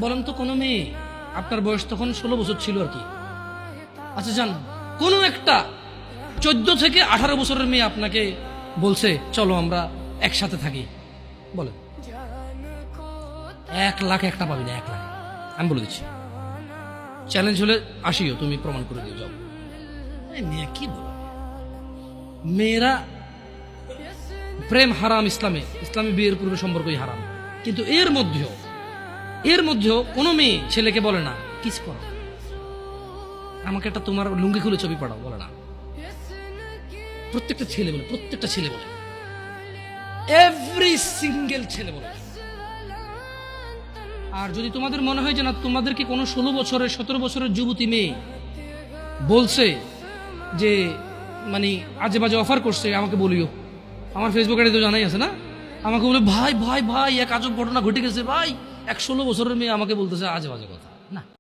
বলেন তো কোনো মেয়ে, আপনার বয়স তখন 16 বছর ছিল আর কি, আচ্ছা যান, কোনো একটা 14 থেকে 18 বছরের মেয়ে আপনাকে বলছে চলো আমরা একসাথে থাকি, বলেন 1 লাখ একটা পাবি না, 1 লাখ। আমি বলে দিচ্ছি, চ্যালেঞ্জ হলে আসিও, তুমি প্রমাণ করে দিয়ে যাও। মেয়ে কি বলো, মেয়েরা প্রেম হারাম ইসলামে, ইসলামে বিয়ের পূর্বে সম্পর্কই হারাম, কিন্তু এর মধ্যেও কোনো মেয়ে ছেলেকে বলে না কিস করো, আমাকে একটা তোমার লুঙ্গি খুলে ছবি পাঠাও, বলে না। প্রত্যেকটা ছেলে বলে, এভরি সিঙ্গেল ছেলে বলে। আর যদি তোমাদের মনে হয় যে না, তোমাদেরকে কোনো 16 বছরের 17 বছরের যুবতী মেয়ে বলছে যে মানে আজে বাজে অফার করছে, আমাকে বলিও, আমার ফেসবুক আইডি তো জানাই আছে না, আমাকে বলে ভাই ভাই ভাই এক আজব ঘটনা ঘটে গেছে ভাই, 16 বছরের মেয়ে আমাকে বলতেছে আজে বাজে কথা, না।